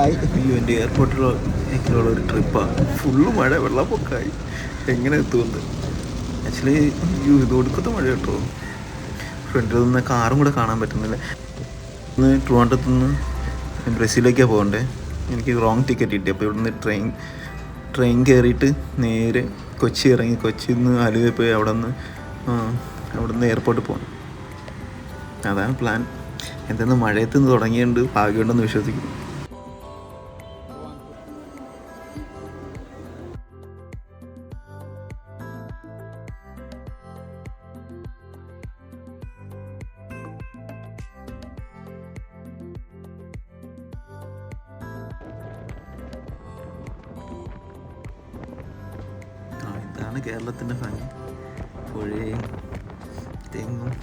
അയ്യോ, എൻ്റെ എയർപോർട്ടിലുള്ള ഒരു ട്രിപ്പാണ്. ഫുള്ള് മഴ, വെള്ളപ്പൊക്കമായി. എങ്ങനെ എത്തുമെന്ന് ആക്ച്വലി. അയ്യോ, ഇത് ഒടുക്കത്തെ മഴ കേട്ടോ. ഫ്രണ്ടിൽ നിന്ന് കാറും കൂടെ കാണാൻ പറ്റുന്നില്ല. ഇന്ന് ട്രിവാൻഡ്രത്തു നിന്ന് ബ്രസീലിലേക്കാണ് പോകണ്ടേ. എനിക്ക് റോങ് ടിക്കറ്റ് കിട്ടി. അപ്പോൾ ഇവിടുന്ന് ട്രെയിൻ കയറിയിട്ട് നേരെ കൊച്ചി ഇറങ്ങി. കൊച്ചിയിൽ നിന്ന് ആലുവയിൽ പോയി അവിടെ നിന്ന് എയർപോർട്ടിൽ പോകണം. അതാണ് പ്ലാൻ. എന്തെന്ന് മഴയത്ത് നിന്ന് തുടങ്ങിയിട്ടുണ്ട്. ഭാഗ്യമുണ്ടെന്ന് വിശ്വസിക്കുന്നു. ഇതാണ് കേരളത്തിൻ്റെ ഭംഗി. പുഴയും തെങ്ങും.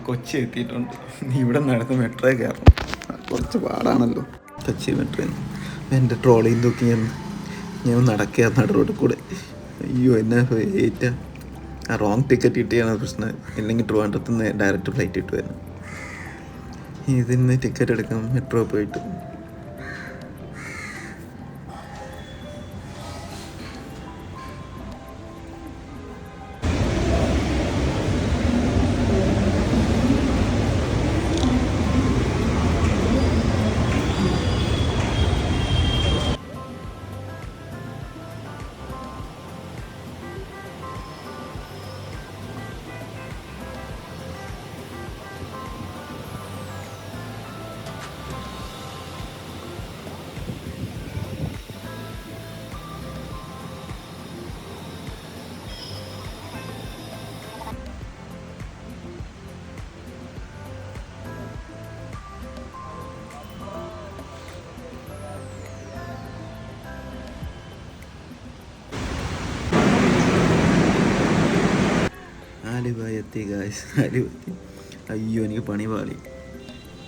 കൊച്ചി എത്തിയിട്ടുണ്ട്. ഇവിടെ നടന്ന് മെട്രോ കയറണം. കുറച്ച് പാടാണല്ലോ കൊച്ചി മെട്രോയിൽ. എൻ്റെ ട്രോളിയിൽ തൂക്കി ഞാൻ നടക്കുക നട റോഡിൽ കൂടെ. അയ്യോ, എന്നാ വെയിറ്റാ. റോങ് ടിക്കറ്റ് കിട്ടിയാണ് പ്രശ്നം. ഇല്ലെങ്കിൽ ട്രിവാൻഡ്രത്ത് നിന്ന് ഡയറക്റ്റ് ഫ്ലൈറ്റ് കിട്ടുമായിരുന്നു. ഇതിന് ടിക്കറ്റ് എടുക്കാം മെട്രോ പോയിട്ട്. ആലുവ എത്തി ഗായ്സ്, ആലുവ എത്തി. അയ്യോ, എനിക്ക് പണി പാളി.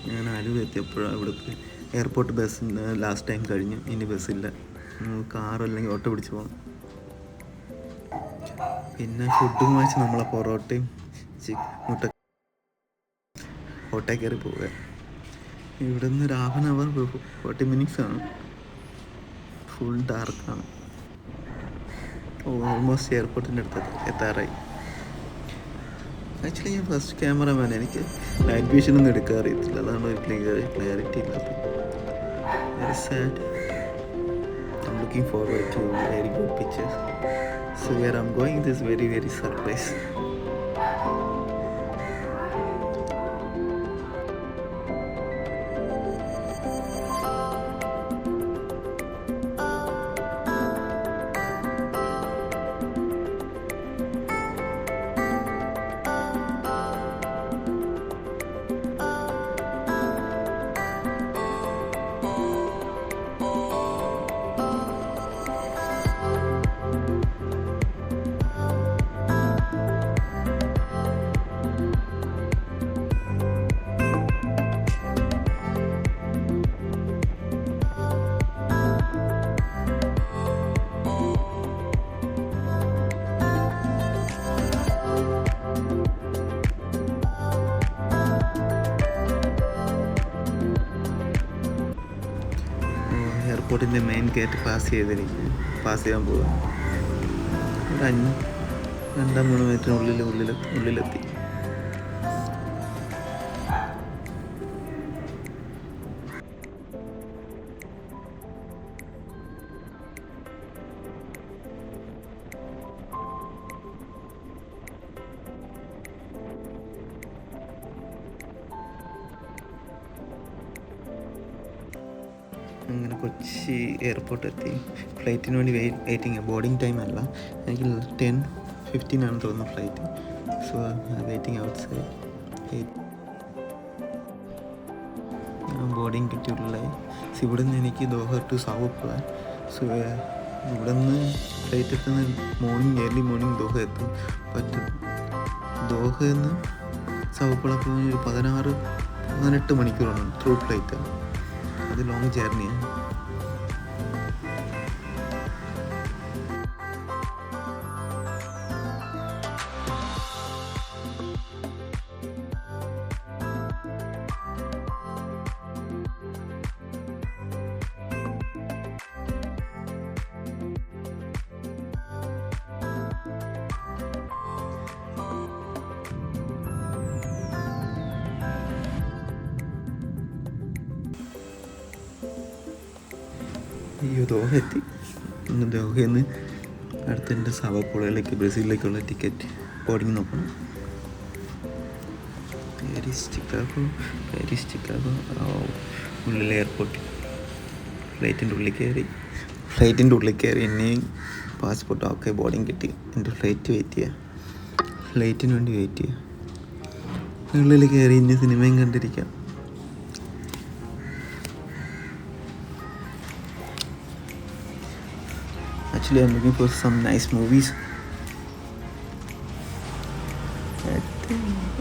ഞാൻ ആലുവ എത്തിയപ്പോഴാണ് ഇവിടുത്തെ എയർപോർട്ട് ബസ് ലാസ്റ്റ് ടൈം കഴിഞ്ഞു. ഇനി ബസ്സില്ല. കാർ അല്ലെങ്കിൽ ഓട്ടോ പിടിച്ച് പോകണം. പിന്നെ ഫുഡും വാങ്ങിച്ച് നമ്മളെ പൊറോട്ടയും മുട്ട ഓട്ടോ കയറി പോവുക. ഇവിടെ നിന്ന് ഒരു 1/2 hour 40 minutes ആണ്. ഫുൾ ഡാർക്കാണ്. ഓൾമോസ്റ്റ് എയർപോർട്ടിൻ്റെ അടുത്ത് എത്താറായി. ആക്ച്വലി ഞാൻ ഫസ്റ്റ് ക്യാമറമാൻ. എനിക്ക് നൈറ്റ് വിഷൻ ഒന്നും എടുക്കാൻ അറിയത്തില്ല. അതാണ് ഒരു ക്ലാരിറ്റി ഇല്ലാത്തത്. Very sad. I'm looking forward to very good pictures. So where I'm going, this is very, very surprise. എയർപോർട്ടിൻ്റെ മെയിൻ ഗേറ്റ് പാസ് ചെയ്യാൻ പോവുക. ഒരു 2-3 മിനിറ്റിനുള്ളിലെത്തി. അങ്ങനെ കൊച്ചി എയർപോർട്ട് എത്തി. ഫ്ലൈറ്റിന് വേണ്ടി വെയിറ്റിംഗ്. ബോർഡിങ് ടൈം അല്ല, എനിക്ക് 10:15 ആണ് തോന്നുന്നു flight. So waiting out side. Boarding കിട്ടിയിട്ടുള്ളത്. ഇവിടെ നിന്ന് എനിക്ക് ദോഹ ടു സൗത്ത് പോകാൻ. സോ ഇവിടെ നിന്ന് ഫ്ലൈറ്റ് എത്തുന്ന ഏർലി മോർണിംഗ് ദോഹ എത്തും. ദോഹയിൽ നിന്ന് സൗപ്പള പോയി ഒരു 16-18 മണിക്കൂറാണ് ത്രൂ ഫ്ലൈറ്റ്. അത് ലോങ് ജേർണിയാണ്. അയ്യോ ദോഹ എത്തി. ഇന്ന് ദോഹയിൽ നിന്ന് അടുത്തെൻ്റെ സാവപ്പോളയിലേക്ക് ബ്രസീലിലേക്കുള്ള ടിക്കറ്റ് ബോർഡിങ് നോക്കണം. പാരീസ് ചിക്കാഗോ ഉള്ളിലെ എയർപോർട്ട്. ഫ്ലൈറ്റിൻ്റെ ഉള്ളിൽ കയറി ഇനിയും പാസ്പോർട്ട് ഒക്കെ ബോർഡിങ് കിട്ടി. എൻ്റെ ഫ്ലൈറ്റിന് വേണ്ടി വെയിറ്റ് ചെയ്യുക. ഉള്ളിൽ കയറി ഇനി സിനിമയും കണ്ടിരിക്കാം. Actually, I'm looking for some nice movies.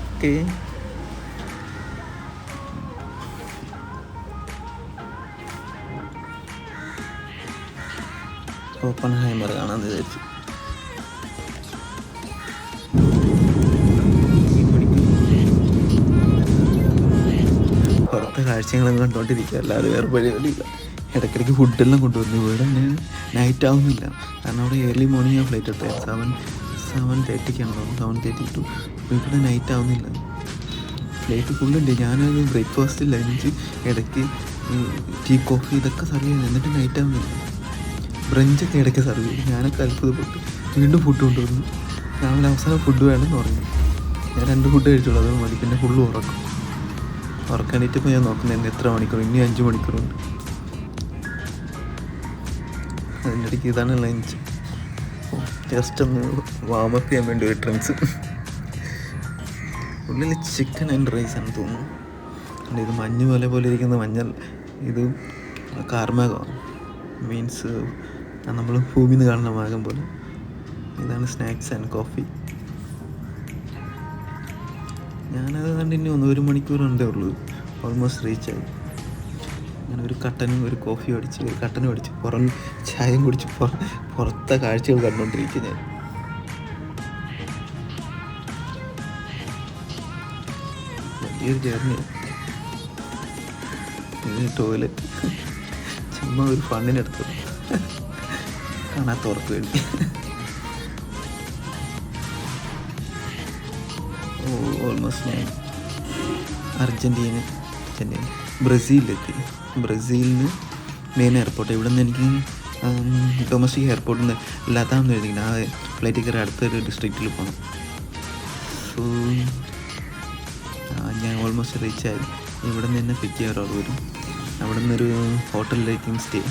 Okay. Oppenheimer കാണാൻ വിചാരിച്ചു. പുറത്തെ കാഴ്ചകളൊന്നും കണ്ടോണ്ടിരിക്കുക, അല്ലാതെ വേറെ പരിപാടിയില്ല. ഇടയ്ക്കിടയ്ക്ക് ഫുഡെല്ലാം കൊണ്ടുവന്നു. ഇവിടെ തന്നെ നൈറ്റ് ആവുന്നില്ല, കാരണം അവിടെ ഏർലി മോർണിംഗ് ഞാൻ ഫ്ലൈറ്റ് എടുത്തത് 7:30 7:32. അപ്പോൾ ഇവിടെ നൈറ്റ് ആവുന്നില്ല, ഫ്ലൈറ്റ് ഫുള്ളുണ്ട്. ഞാനത് ബ്രേക്ക്ഫാസ്റ്റ് ഇല്ല, എനിക്ക് ഇടയ്ക്ക് ടീ കോഫി ഇതൊക്കെ സർവ് ചെയ്യുന്നത്, എന്നിട്ട് നൈറ്റ് ആവുന്നില്ല. ബ്രഞ്ചൊക്കെ ഇടയ്ക്ക് സർവ് ചെയ്തു. ഞാനൊക്കെ അത്ഭുതപ്പെട്ടു. വീണ്ടും ഫുഡ് കൊണ്ടുവന്നു. രാവിലെ അവസാനം ഫുഡ് വേണമെന്ന് പറഞ്ഞു. ഞാൻ 2 ഫുഡ് കഴിച്ചുള്ളൂ, അത് മതി. പിന്നെ ഫുള്ള് ഉറക്കാനിട്ടിപ്പോൾ ഞാൻ നോക്കുന്നത് എത്ര മണിക്കൂർ, ഇനി 5 മണിക്കൂറുണ്ട്. അതിൻ്റെ ഇടയ്ക്ക് ഇതാണ് ലഞ്ച്. ജസ്റ്റ് ഒന്ന് വാമപ്പ് ചെയ്യാൻ വേണ്ടി ഒരു ഡ്രിങ്ക്സ്. ഉള്ളിൽ ചിക്കൻ ആൻഡ് റൈസ് ആണെന്ന് തോന്നുന്നു. ഇത് മഞ്ഞ് പോലെ ഇരിക്കുന്ന മഞ്ഞൾ, ഇത് കാർമേഘമാണ്. മീൻസ് നമ്മൾ ഭൂമിയിൽ നിന്ന് കാണുന്ന മേഘം പോലെ. ഇതാണ് സ്നാക്സ് ആൻഡ് കോഫി. ഞാനത് കണ്ട് ഇനി 1 മണിക്കൂറുണ്ടേ ഉള്ളൂ. ഓൾമോസ്റ്റ് റീച്ചായി. അങ്ങനെ ഒരു കോഫി മേടിച്ച് പുറം ചായയും കുടിച്ച് പുറത്തെ കാഴ്ചകൾ കണ്ടുകൊണ്ടിരിക്കുക ഞാൻ. വലിയൊരു ജേർണിയാണ്. ഇത് ടോയ്ലറ്റ് ചുമ്മാ ഒരു ഫണ്ണിനെടുത്തത്, കാണാത്ത ഉറപ്പ് വേണ്ടി. ഓൾമോസ്റ്റ് ഞാൻ അർജൻറ്റീന ബ്രസീലിന് മെയിൻ എയർപോർട്ട്. ഇവിടെ നിന്ന് എനിക്ക് ഡൊമസ്റ്റിക് എയർപോർട്ടിൽ നിന്ന് ഇല്ലാത്താണെന്ന് എഴുതിയിട്ടുണ്ട്. ആ ഫ്ലൈറ്റിൽ കയറി അടുത്തൊരു ഡിസ്ട്രിക്റ്റിൽ പോകണം. സോ ഞാൻ ഓൾമോസ്റ്റ് റീച്ചായി. ഇവിടെ നിന്ന് എന്നെ പിക്ക് ചെയ്യാൻ ഒരാൾ വരും. അവിടെ നിന്നൊരു ഹോട്ടലിലേക്കും സ്റ്റേ.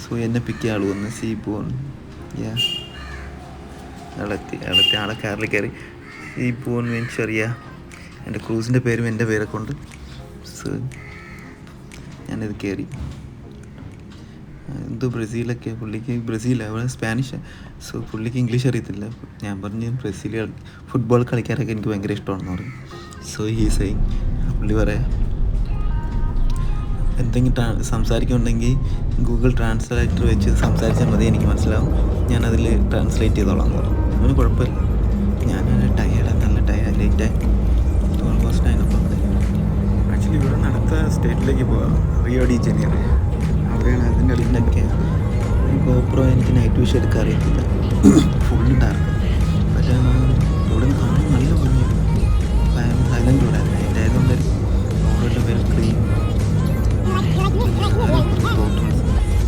സോ എന്നെ പിക്ക് ചെയ്യാൻ ആൾ വന്നു. സീബോൺ ആളെ കാറിൽ കയറി. സീബോൺ മീൻസ് അറിയാം, എൻ്റെ ക്രൂസിൻ്റെ പേരും എൻ്റെ പേരൊക്കെ ഉണ്ട്. സോ ഞാനിത് കയറി. എന്തോ പുള്ളിക്ക് ബ്രസീലാണ്, അവിടെ സ്പാനിഷ്. സോ പുള്ളിക്ക് ഇംഗ്ലീഷ് അറിയത്തില്ല. ഞാൻ പറഞ്ഞു ബ്രസീൽ ഫുട്ബോൾ കളിക്കാനൊക്കെ എനിക്ക് ഭയങ്കര ഇഷ്ടമാണെന്ന് പറയും. സോ പുള്ളി പറയാം എന്തെങ്കിലും സംസാരിക്കുന്നുണ്ടെങ്കിൽ ഗൂഗിൾ ട്രാൻസ്ലേറ്റർ വെച്ച് സംസാരിച്ചാൽ മതി, എനിക്ക് മനസ്സിലാവും, ഞാനതിൽ ട്രാൻസ്ലേറ്റ് ചെയ്തോളാം എന്ന് പറഞ്ഞു. അതിന് കുഴപ്പമില്ല. ഞാൻ നല്ല ലേറ്റായി. Almost 9 o'clock. ആക്ച്വലി ഇവിടെ നിന്ന് അടുത്ത സ്റ്റേറ്റിലേക്ക് പോകാം, റിയോ ഡി ജനീറോ. അവിടെയാണ് അതിൻ്റെ ഇടയ്ക്ക് ഗോപ്രോ എനിക്ക് നൈറ്റ് വിഷൻ എടുക്കാൻ അറിയത്തില്ല, ഫുള്ള് ഡാർക്ക്. പക്ഷേ ഇവിടെ നിന്ന് കാണാൻ നല്ല ഭംഗിയാണ്. സൈലൻ്റ് ഇവിടെ നൈറ്റ് ആയതുകൊണ്ടായിരിക്കും. റോഡെല്ലാം വെൽ ക്ലീൻ.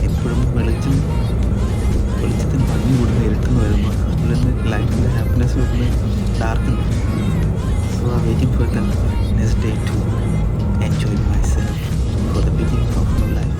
എപ്പോഴും വെളിച്ചത്തിന് ഭംഗി കൂടുന്ന ഇരുട്ടെന്ന് വരുമ്പോൾ അതിൽ നിന്ന് ലൈഫിൽ ഹാപ്പിനെസ് വരുന്നത് dark. So I waiting for the next day to enjoy myself for the beginning of my life.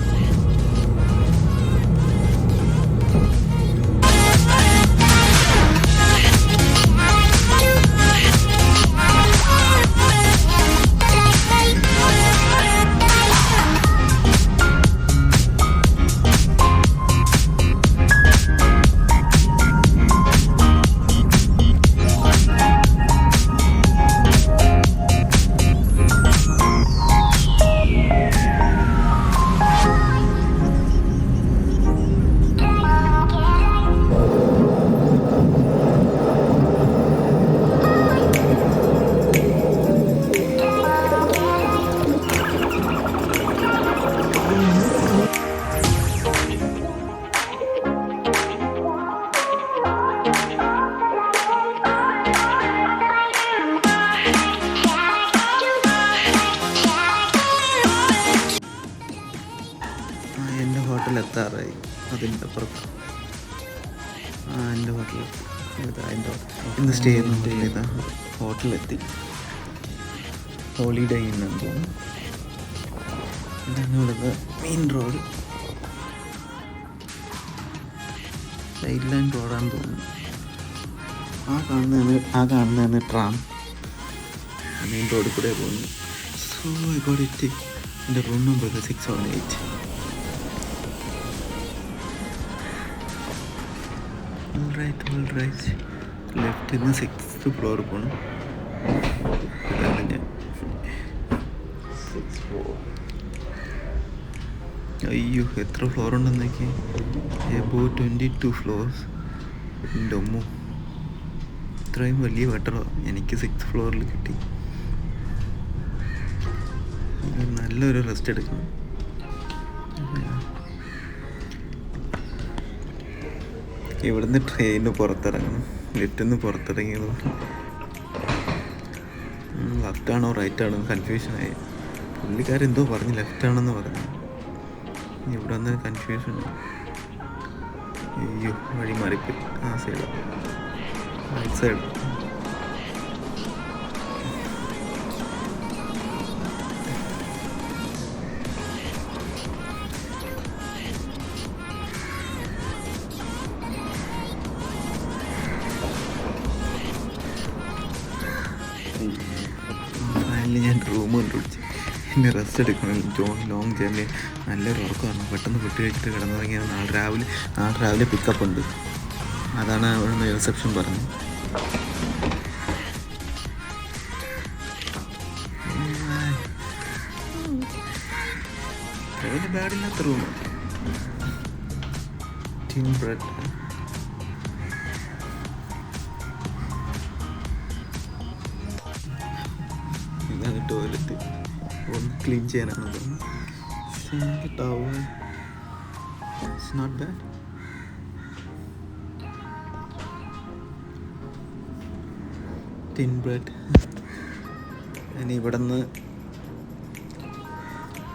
എത്താറായി. അതിൻ്റെ അപ്പുറത്ത് എൻ്റെ ഹോട്ടലിൽ ഇന്ന് സ്റ്റേ ചെയ്യുന്ന ഇതാ ഹോട്ടലിലെത്തി. ഹോളിഡേ ഇന്ന് തോന്നുന്നു. ഇതാണ് ഇവിടുത്തെ മെയിൻ റോഡ്. സൈഡ് ലൈൻ റോഡാണെന്ന് തോന്നുന്നു. ആ കാണുന്നതാണ് ട്രാം. മെയിൻ റോഡിൽ കൂടെ പോകുന്നു. So I got it. എൻ്റെ റൂം നമ്പർ 618. All right. ലെഫ്റ്റിൽ നിന്ന് 6th ഫ്ലോർ പോകണം. അതാണ് ഞാൻ 6th ഫ്ലോർ. അയ്യോ, എത്ര ഫ്ലോർ ഉണ്ടെന്നൊക്കെ. Above 22 floors. എൻ്റെ അമ്മോ, ഇത്രയും വലിയ ബെറ്ററോ എനിക്ക് 6th ഫ്ലോറിൽ കിട്ടി. നല്ലൊരു റെസ്റ്റ് എടുക്കണം. ഇവിടുന്ന് ട്രെയിനിന് പുറത്തിറങ്ങണം. ലിഫ്റ്റിൽ നിന്ന് പുറത്തിറങ്ങിയത് ലെഫ്റ്റാണോ റൈറ്റാണോ കൺഫ്യൂഷനായി. പുള്ളിക്കാരെന്തോ പറഞ്ഞ് ലെഫ്റ്റാണെന്ന് പറഞ്ഞു. ഇവിടെ വന്ന് കൺഫ്യൂഷൻ. അയ്യോ, വഴി മാറിപ്പോയി. ആ സൈഡ്, റൈറ്റ് സൈഡ്. ഫൈനലി ഞാൻ റൂം കണ്ടുപിടിച്ചു. പിന്നെ റെസ്റ്റ് എടുക്കണം. Long journey. നല്ലൊരു ഉറക്കമാണ്. പെട്ടെന്ന് ഫുഡ് കഴിച്ചിട്ട് കിടന്നുറങ്ങിയത്. നാളെ രാവിലെ പിക്കപ്പ് ഉണ്ട്. അതാണ് അവിടുന്ന് റിസപ്ഷൻ പറഞ്ഞു. ട്രെയിന് ബാഡില്ലാത്ത റൂം. Twin bed. ഇതാണ് ടോയ്ലറ്റ്. ഒന്ന് ക്ലീൻ ചെയ്യാനാണ് തോന്നുന്നു. Towel. It's not bad. Twin bed. ഇനി ഇവിടെ നിന്ന്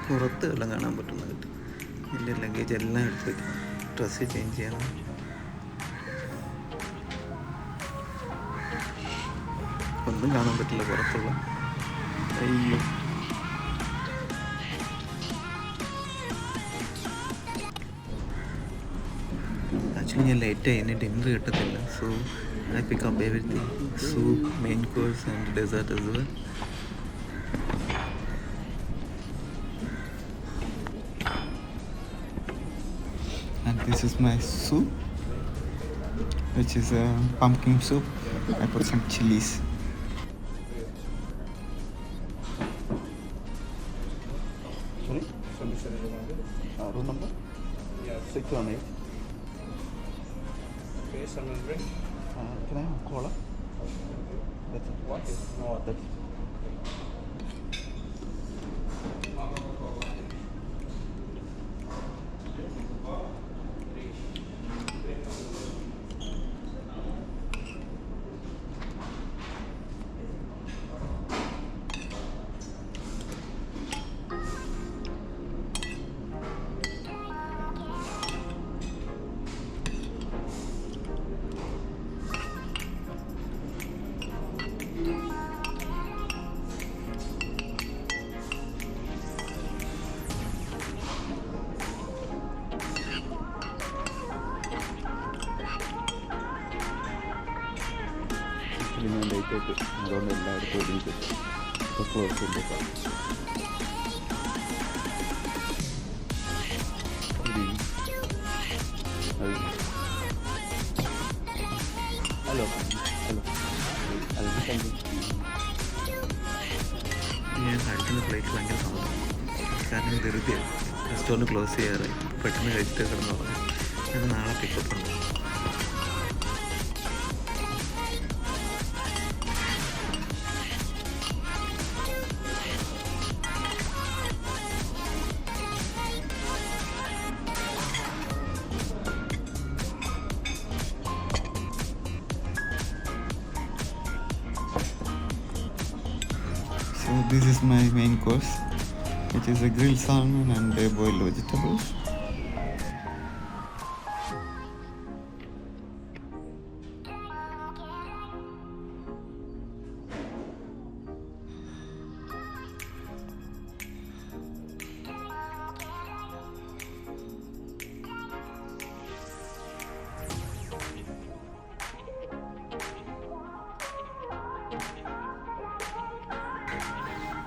പുറത്ത് എല്ലാം കാണാൻ പറ്റുന്നത്. എൻ്റെ ലഗേജ് എല്ലാം എടുത്ത് വയ്ക്കണം. ഡ്രസ്സ് ചേഞ്ച് ചെയ്യണം. ഒന്നും കാണാൻ പറ്റില്ല പുറത്തുള്ള. അയ്യോ, ആക്ച്വലി ഞാൻ ലേറ്റായി. എന്നെ ഡിന്നർ കിട്ടത്തില്ല. So I pick up everything. Soup, main course and dessert as well. And this is my soup, which is a pumpkin soup. I put some chilies. Sorry? Room number? Yeah. 618. Okay, someone drink? Can I have cola? That's it. What? No, that's it. ഞാൻ date ആയിട്ട് അതുകൊണ്ട് എല്ലായിടത്തും ഒരുമിച്ച് ഇപ്പോൾ close ചെയ്തേക്കാം. Hello ഞാൻ കഴിക്കുന്ന plate ഭയങ്കര സൗണ്ട്. കാരണം ധൃതിയാണ്. Restaurant close ചെയ്യാറായി. പെട്ടെന്ന് കഴിച്ചിട്ട് കിടന്നു പറഞ്ഞു. ഞാൻ നാളെ പിക്കപ്പ് ഉണ്ട്. So this is my main course, which is a grilled salmon and boiled vegetables.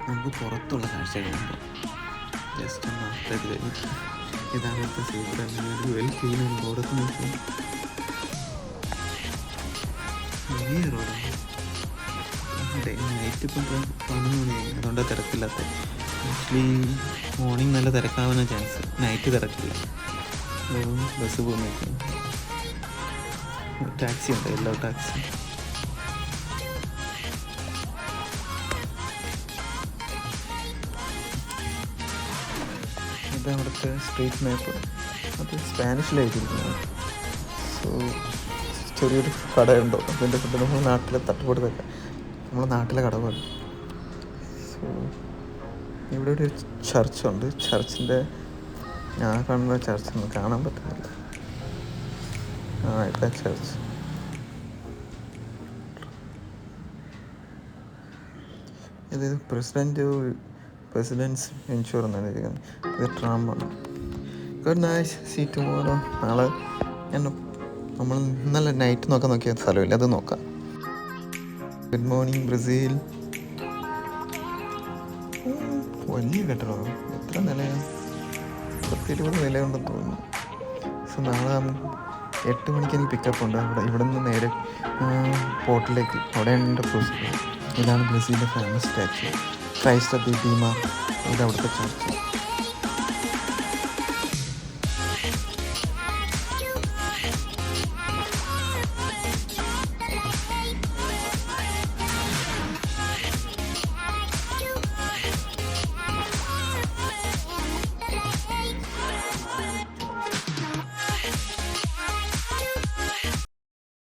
നമുക്ക് പുറത്തുള്ള കാഴ്ച കാണുമ്പോൾ ജസ്റ്റ് ഒന്ന് അകത്തേക്ക് കഴിഞ്ഞിട്ട് ഇതാണ് ഇവിടുത്തെ സീബ്ര വെൽ ക്ലീൻ റോഡൊക്കെ നോക്കി വലിയ റോഡാണ്. നൈറ്റ് ഇപ്പം 11 മണിയായി, അതുകൊണ്ടാണ് തിരക്കില്ലാത്ത. ആക്ച്വലി മോർണിംഗ് നല്ല തിരക്കാവാനാ ചാൻസ്, നൈറ്റ് തിരക്കില്ല. ബസ് പോകുന്ന ടാക്സി ഉണ്ട്, യെല്ലോ ടാക്സി. ഇത് അവിടുത്തെ സ്ട്രീറ്റ് മാപ്പ്, അത് സ്പാനിഷിലായിരിക്കുന്നു. സോ ചെറിയൊരു കടയുണ്ടോ അതിൻ്റെ ഫുഡ് നമ്മൾ നാട്ടിലെ തട്ടുപൊടുത്തല്ല, നമ്മുടെ നാട്ടിലെ കടകൾ. സോ ഇവിടെ ഒരു ചർച്ചുണ്ട്. ചർച്ചിൻ്റെ ഞാൻ കാണുന്ന ചർച്ചൊന്നും കാണാൻ പറ്റുന്നില്ല. ഇതാ ചർച്ച്. ഇത് പ്രസിഡൻസ് ഇൻഷുർ എന്നാണ് ഇരിക്കുന്നത്. ഇത് ട്രാമാണ്. Good night, see tomorrow. നാളെ നമ്മൾ ഇന്നലെ നൈറ്റ് നോക്കിയ സ്ഥലമില്ല, അത് നോക്കാം. Good morning Brazil. വലിയ കെട്ടിടമാണ്. എത്ര നിലയാണ്? 10-20 നിലയുണ്ടെന്ന് തോന്നുന്നു. സോ നാളെ 8 മണിക്ക് എനിക്ക് പിക്കപ്പ് ഉണ്ട്. ഇവിടെ നിന്ന് നേരെ പോർട്ടിലേക്ക്. അവിടെയാണ് എൻ്റെ പ്രൊസീജിയർ. ഇതാണ് ബ്രസീലിൻ്റെ famous statue, Christ of the Redeemer. ഇത് അവിടുത്തെ ചർച്ച്.